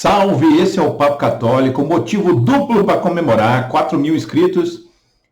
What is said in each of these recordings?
Salve! Esse é o Papo Católico, motivo duplo para comemorar 4.000 inscritos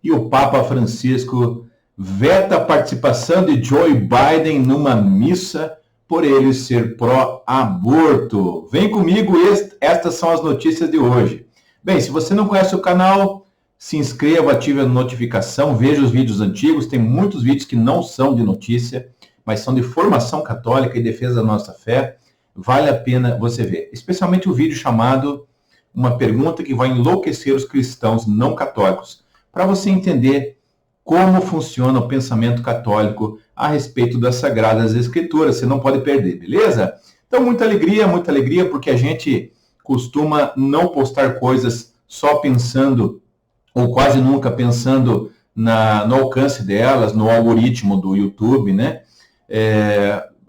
e o Papa Francisco veta a participação de Joe Biden numa missa por ele ser pró-aborto. Vem comigo, estas são as notícias de hoje. Bem, se você não conhece o canal, se inscreva, ative a notificação, veja os vídeos antigos, tem muitos vídeos que não são de notícia, mas são de formação católica e defesa da nossa fé. Vale a pena você ver, especialmente o vídeo chamado Uma Pergunta que vai enlouquecer os cristãos não católicos, para você entender como funciona o pensamento católico a respeito das Sagradas Escrituras. Você não pode perder, beleza? Então, muita alegria, porque a gente costuma não postar coisas só pensando, ou quase nunca pensando no alcance delas, no algoritmo do YouTube, né?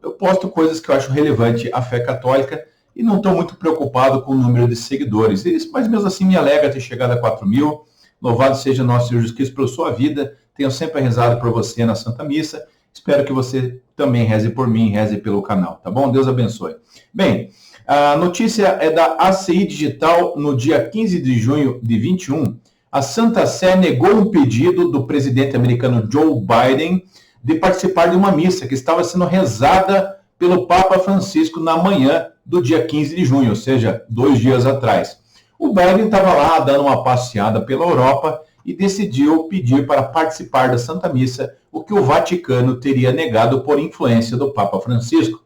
Eu posto coisas que eu acho relevante à fé católica e não estou muito preocupado com o número de seguidores. Mas mesmo assim me alegra ter chegado a 4.000. Louvado seja nosso Senhor Jesus Cristo pela sua vida. Tenho sempre rezado por você na Santa Missa. Espero que você também reze por mim, reze pelo canal, tá bom? Deus abençoe. Bem, a notícia é da ACI Digital. No dia 15 de junho de 21, a Santa Sé negou um pedido do presidente americano Joe Biden de participar de uma missa que estava sendo rezada pelo Papa Francisco na manhã do dia 15 de junho, ou seja, 2 dias atrás. O Biden estava lá dando uma passeada pela Europa e decidiu pedir para participar da Santa Missa, o que o Vaticano teria negado por influência do Papa Francisco.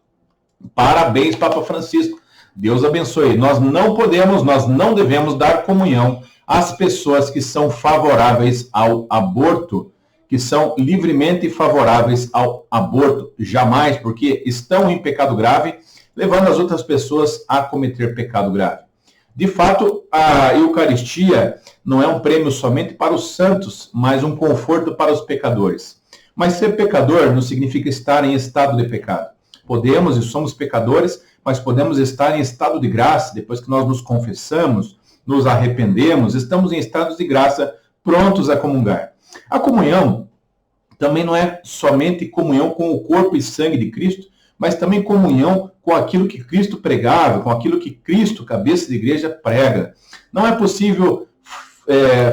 Parabéns, Papa Francisco. Deus abençoe. Nós não devemos dar comunhão às pessoas que são favoráveis ao aborto, que são livremente favoráveis ao aborto, jamais, porque estão em pecado grave, levando as outras pessoas a cometer pecado grave. De fato, a Eucaristia não é um prêmio somente para os santos, mas um conforto para os pecadores. Mas ser pecador não significa estar em estado de pecado. Podemos e somos pecadores, mas podemos estar em estado de graça, depois que nós nos confessamos, nos arrependemos, estamos em estado de graça, prontos a comungar. A comunhão também não é somente comunhão com o corpo e sangue de Cristo, mas também comunhão com aquilo que Cristo pregava, com aquilo que Cristo, cabeça de igreja, prega. Não é possível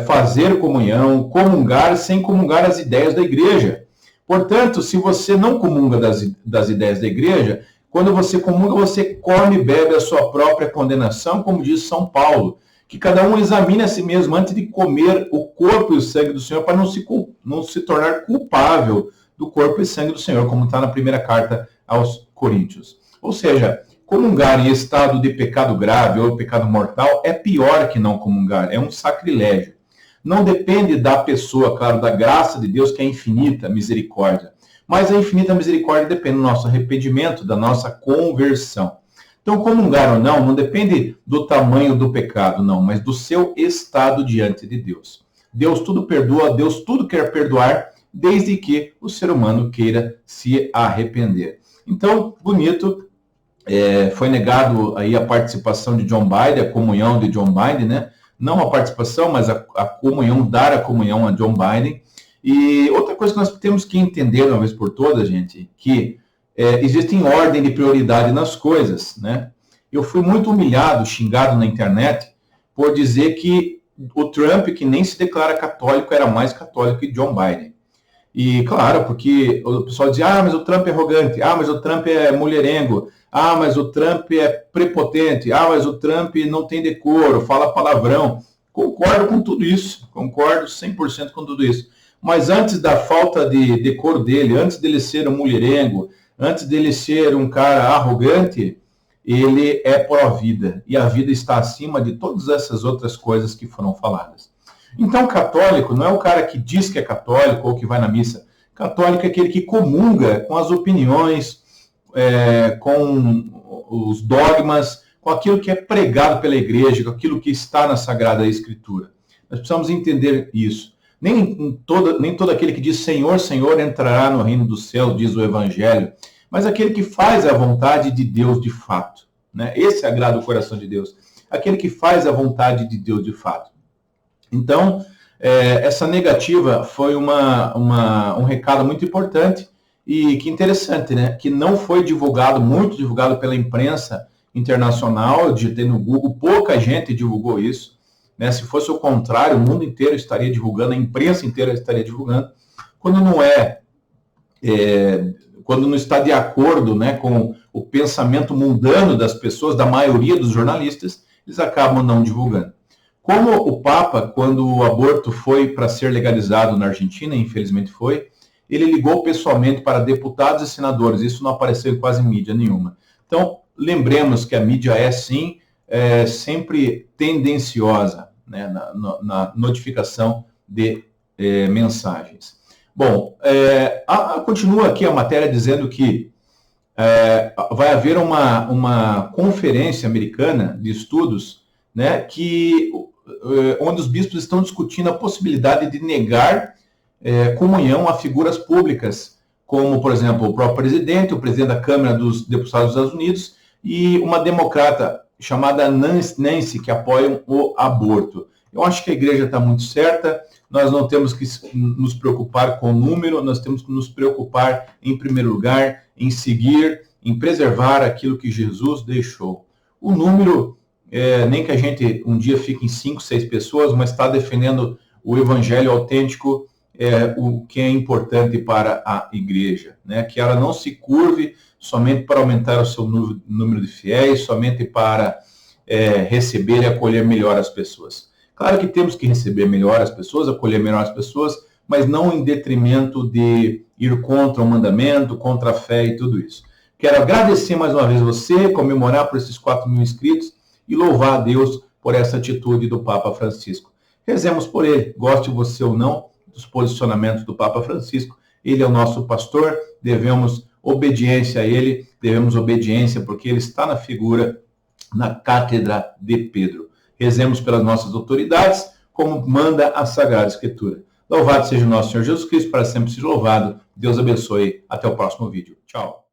fazer comunhão, comungar, sem comungar as ideias da igreja. Portanto, se você não comunga das ideias da igreja, quando você comunga, você come e bebe a sua própria condenação, como diz São Paulo. Que cada um examine a si mesmo antes de comer o corpo e o sangue do Senhor, para não se tornar culpável do corpo e sangue do Senhor, como está na primeira carta aos Coríntios. Ou seja, comungar em estado de pecado grave ou pecado mortal é pior que não comungar, é um sacrilégio. Não depende da pessoa, claro, da graça de Deus, que é infinita misericórdia, mas a infinita misericórdia depende do nosso arrependimento, da nossa conversão. Então, comungar ou não depende do tamanho do pecado, não, mas do seu estado diante de Deus. Deus tudo perdoa, Deus tudo quer perdoar, desde que o ser humano queira se arrepender. Então, bonito, foi negado aí a participação de John Biden, a comunhão de John Biden, né? Não a participação, mas a comunhão, dar a comunhão a John Biden. E outra coisa que nós temos que entender, uma vez por todas, gente, que existem ordem de prioridade nas coisas, né? Eu fui muito humilhado, xingado na internet, por dizer que o Trump, que nem se declara católico, era mais católico que John Biden. E, claro, porque o pessoal dizia, mas o Trump é arrogante, mas o Trump é mulherengo, mas o Trump é prepotente, mas o Trump não tem decoro, fala palavrão. Concordo com tudo isso, concordo 100% com tudo isso. Mas antes da falta de decoro dele, antes dele ser um mulherengo, antes dele ser um cara arrogante, ele é pró-vida. E a vida está acima de todas essas outras coisas que foram faladas. Então, católico não é o cara que diz que é católico ou que vai na missa. Católico é aquele que comunga com as opiniões, com os dogmas, com aquilo que é pregado pela igreja, com aquilo que está na Sagrada Escritura. Nós precisamos entender isso. Nem todo aquele que diz Senhor, Senhor entrará no reino do céu, diz o Evangelho, mas aquele que faz a vontade de Deus de fato, né? Esse agrada o coração de Deus, aquele que faz a vontade de Deus de fato. Então, essa negativa foi um recado muito importante e que interessante, né? Que não foi divulgado, muito divulgado pela imprensa internacional, eu digitei no Google, pouca gente divulgou isso, né? Se fosse o contrário, o mundo inteiro estaria divulgando, a imprensa inteira estaria divulgando. Quando quando não está de acordo, né, com o pensamento mundano das pessoas, da maioria dos jornalistas, eles acabam não divulgando. Como o Papa, quando o aborto foi para ser legalizado na Argentina, infelizmente foi, ele ligou pessoalmente para deputados e senadores, isso não apareceu em quase mídia nenhuma. Então, lembremos que a mídia é, sim, sempre tendenciosa, né, na notificação de mensagens. Bom, continua aqui a matéria dizendo que vai haver uma conferência americana de estudos, né, onde os bispos estão discutindo a possibilidade de negar comunhão a figuras públicas, como, por exemplo, o próprio presidente, o presidente da Câmara dos Deputados dos Estados Unidos e uma democrata chamada Nancy, que apoiam o aborto. Eu acho que a igreja está muito certa, nós não temos que nos preocupar com o número, nós temos que nos preocupar, em primeiro lugar, em seguir, em preservar aquilo que Jesus deixou. O número, nem que a gente um dia fique em 5, 6 pessoas, mas está defendendo o evangelho autêntico, o que é importante para a igreja, né? Que ela não se curve somente para aumentar o seu número de fiéis, somente para receber e acolher melhor as pessoas. Claro que temos que receber melhor as pessoas, acolher melhor as pessoas, mas não em detrimento de ir contra o mandamento, contra a fé e tudo isso. Quero agradecer mais uma vez você, comemorar por esses 4.000 inscritos e louvar a Deus por essa atitude do Papa Francisco. Rezemos por ele, goste você ou não dos posicionamentos do Papa Francisco. Ele é o nosso pastor, devemos obediência a ele, devemos obediência porque ele está na figura, na cátedra de Pedro. Rezemos pelas nossas autoridades, como manda a Sagrada Escritura. Louvado seja o nosso Senhor Jesus Cristo, para sempre seja louvado. Deus abençoe. Até o próximo vídeo. Tchau.